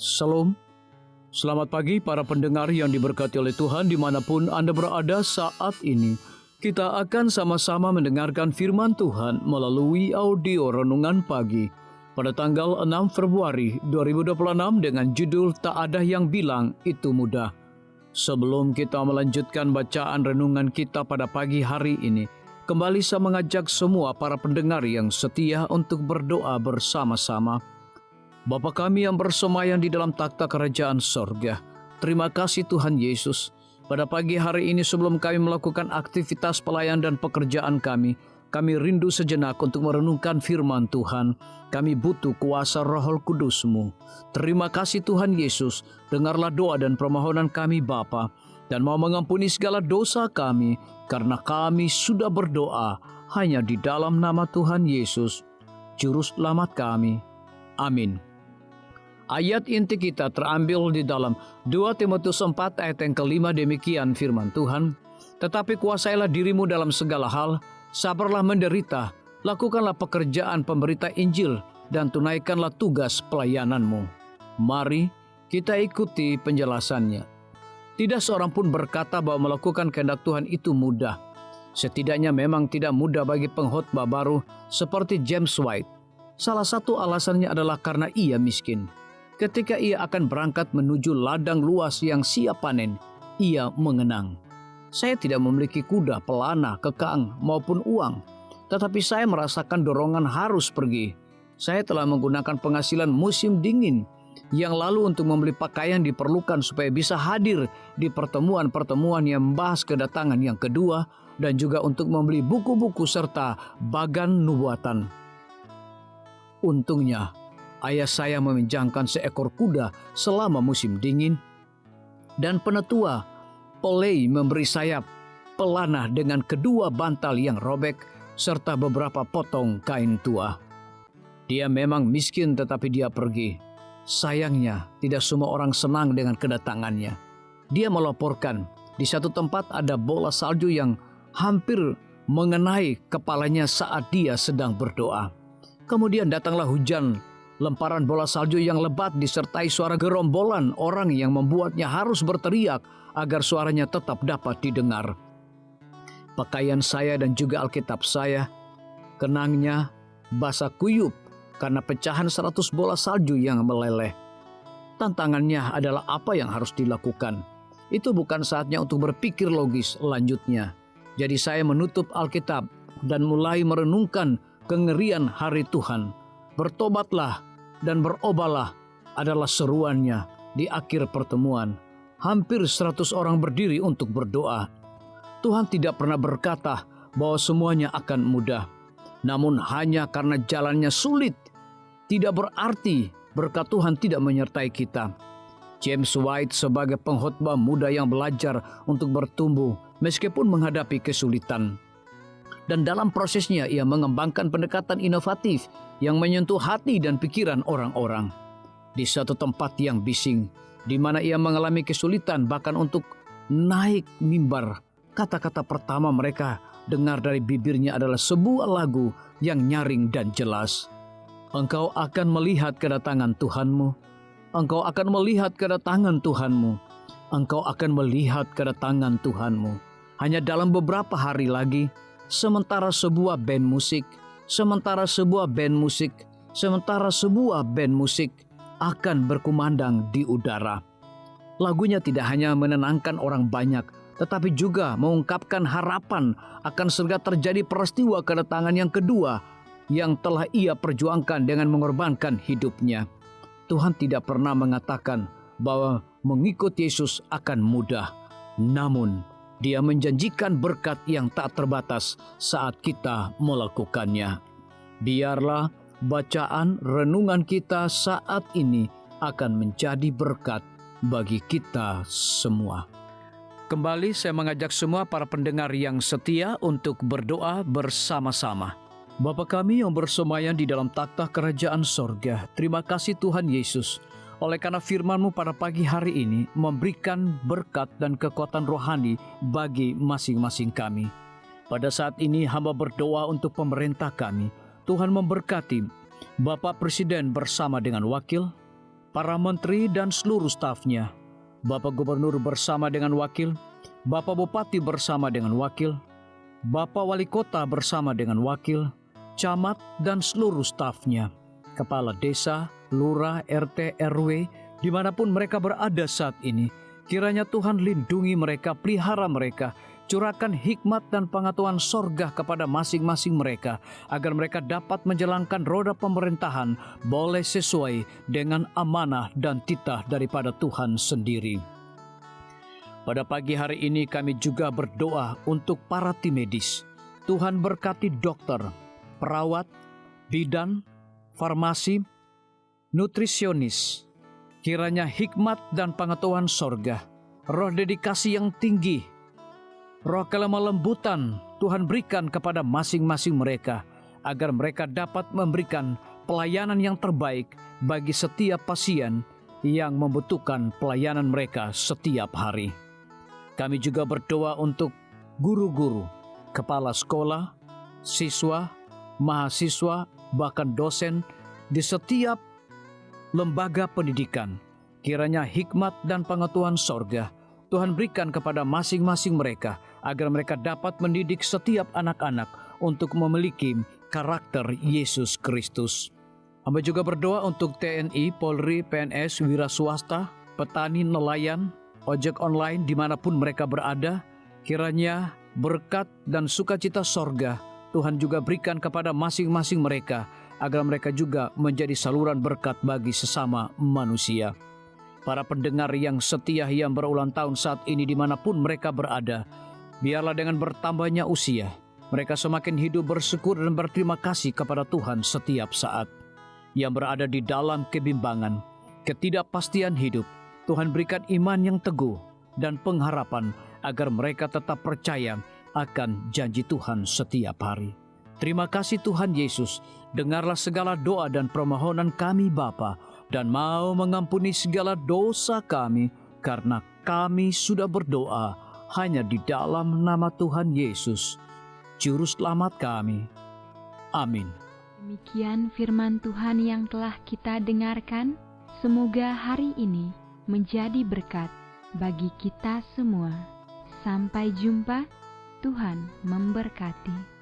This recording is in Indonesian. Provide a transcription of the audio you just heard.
Salam, selamat pagi para pendengar yang diberkati oleh Tuhan dimanapun Anda berada saat ini. Kita akan sama-sama mendengarkan firman Tuhan melalui audio renungan pagi pada tanggal 6 Februari 2026 dengan judul Tak Ada Yang Bilang Itu Mudah. Sebelum kita melanjutkan bacaan renungan kita pada pagi hari ini, kembali saya mengajak semua para pendengar yang setia untuk berdoa bersama-sama. Bapa kami yang bersemayam di dalam takhta kerajaan sorga, terima kasih Tuhan Yesus. Pada pagi hari ini sebelum kami melakukan aktivitas pelayan dan pekerjaan kami rindu sejenak untuk merenungkan firman Tuhan. Kami butuh kuasa Roh Kudus-Mu. Terima kasih Tuhan Yesus, dengarlah doa dan permohonan kami Bapa, dan mau mengampuni segala dosa kami, karena kami sudah berdoa hanya di dalam nama Tuhan Yesus, Juru Selamat kami. Amin. Ayat inti kita terambil di dalam 2 Timotius 4 ayat yang kelima, demikian firman Tuhan. Tetapi kuasailah dirimu dalam segala hal, sabarlah menderita, lakukanlah pekerjaan pemberita Injil, dan tunaikanlah tugas pelayananmu. Mari kita ikuti penjelasannya. Tidak seorang pun berkata bahwa melakukan kehendak Tuhan itu mudah. Setidaknya memang tidak mudah bagi pengkhotbah baru seperti James White. Salah satu alasannya adalah karena ia miskin. Ketika ia akan berangkat menuju ladang luas yang siap panen, ia mengenang. Saya tidak memiliki kuda, pelana, kekang, maupun uang. Tetapi saya merasakan dorongan harus pergi. Saya telah menggunakan penghasilan musim dingin yang lalu untuk membeli pakaian diperlukan supaya bisa hadir di pertemuan-pertemuan yang membahas kedatangan yang kedua, dan juga untuk membeli buku-buku serta bagan nubuatan. Untungnya, ayah saya meminjamkan seekor kuda selama musim dingin, dan penetua Polei memberi saya pelana dengan kedua bantal yang robek serta beberapa potong kain tua. Dia memang miskin tetapi dia pergi. Sayangnya tidak semua orang senang dengan kedatangannya. Dia melaporkan di satu tempat ada bola salju yang hampir mengenai kepalanya saat dia sedang berdoa. Kemudian datanglah hujan. Lemparan bola salju yang lebat disertai suara gerombolan orang yang membuatnya harus berteriak agar suaranya tetap dapat didengar. Pakaian saya dan juga Alkitab saya, kenangnya basah kuyup karena pecahan 100 bola salju yang meleleh. Tantangannya adalah apa yang harus dilakukan. Itu bukan saatnya untuk berpikir logis lanjutnya. Jadi saya menutup Alkitab dan mulai merenungkan kengerian hari Tuhan. Bertobatlah dan berubahlah adalah seruannya di akhir pertemuan. Hampir 100 orang berdiri untuk berdoa. Tuhan tidak pernah berkata bahwa semuanya akan mudah. Namun hanya karena jalannya sulit, tidak berarti berkat Tuhan tidak menyertai kita. James White sebagai pengkhotbah muda yang belajar untuk bertumbuh meskipun menghadapi kesulitan. Dan dalam prosesnya ia mengembangkan pendekatan inovatif yang menyentuh hati dan pikiran orang-orang. Di satu tempat yang bising, di mana ia mengalami kesulitan bahkan untuk naik mimbar, kata-kata pertama mereka dengar dari bibirnya adalah sebuah lagu yang nyaring dan jelas. Engkau akan melihat kedatangan Tuhanmu. Engkau akan melihat kedatangan Tuhanmu. Engkau akan melihat kedatangan Tuhanmu. Hanya dalam beberapa hari lagi, sementara sebuah band musik akan berkumandang di udara. Lagunya tidak hanya menenangkan orang banyak, tetapi juga mengungkapkan harapan akan segera terjadi peristiwa kedatangan yang kedua yang telah ia perjuangkan dengan mengorbankan hidupnya. Tuhan tidak pernah mengatakan bahwa mengikut Yesus akan mudah, namun Dia menjanjikan berkat yang tak terbatas saat kita melakukannya. Biarlah bacaan renungan kita saat ini akan menjadi berkat bagi kita semua. Kembali saya mengajak semua para pendengar yang setia untuk berdoa bersama-sama. Bapa kami yang bersemayam di dalam takhta kerajaan sorga, terima kasih Tuhan Yesus. Oleh karena firman-Mu pada pagi hari ini memberikan berkat dan kekuatan rohani bagi masing-masing kami. Pada saat ini hamba berdoa untuk pemerintah kami. Tuhan memberkati Bapak Presiden bersama dengan wakil, para menteri dan seluruh stafnya, Bapak Gubernur bersama dengan wakil, Bapak Bupati bersama dengan wakil, Bapak Wali Kota bersama dengan wakil, camat dan seluruh stafnya, kepala desa, lurah, RT, RW, dimanapun mereka berada saat ini. Kiranya Tuhan lindungi mereka, pelihara mereka, curahkan hikmat dan pengetahuan sorga kepada masing-masing mereka, agar mereka dapat menjalankan roda pemerintahan boleh sesuai dengan amanah dan titah daripada Tuhan sendiri. Pada pagi hari ini kami juga berdoa untuk para tim medis. Tuhan berkati dokter, perawat, bidan, farmasi, nutrisionis. Kiranya hikmat dan pengetahuan sorga, roh dedikasi yang tinggi, roh kelemah lembutan Tuhan berikan kepada masing-masing mereka, agar mereka dapat memberikan pelayanan yang terbaik bagi setiap pasien yang membutuhkan pelayanan mereka setiap hari. Kami juga berdoa untuk guru-guru, kepala sekolah, siswa, mahasiswa, bahkan dosen di setiap lembaga pendidikan. Kiranya hikmat dan pengetahuan sorga Tuhan berikan kepada masing-masing mereka, agar mereka dapat mendidik setiap anak-anak untuk memiliki karakter Yesus Kristus. Hamba juga berdoa untuk TNI, Polri, PNS, wira swasta, petani, nelayan, ojek online dimanapun mereka berada. Kiranya berkat dan sukacita sorga Tuhan juga berikan kepada masing-masing mereka, agar mereka juga menjadi saluran berkat bagi sesama manusia. Para pendengar yang setia yang berulang tahun saat ini dimanapun mereka berada, biarlah dengan bertambahnya usia, mereka semakin hidup bersyukur dan berterima kasih kepada Tuhan setiap saat. Yang berada di dalam kebimbangan, ketidakpastian hidup, Tuhan berikan iman yang teguh dan pengharapan, agar mereka tetap percaya akan janji Tuhan setiap hari. Terima kasih Tuhan Yesus, dengarlah segala doa dan permohonan kami Bapa, dan mau mengampuni segala dosa kami, karena kami sudah berdoa hanya di dalam nama Tuhan Yesus, Juru Selamat kami. Amin. Demikian firman Tuhan yang telah kita dengarkan. Semoga hari ini menjadi berkat bagi kita semua. Sampai jumpa, Tuhan memberkati.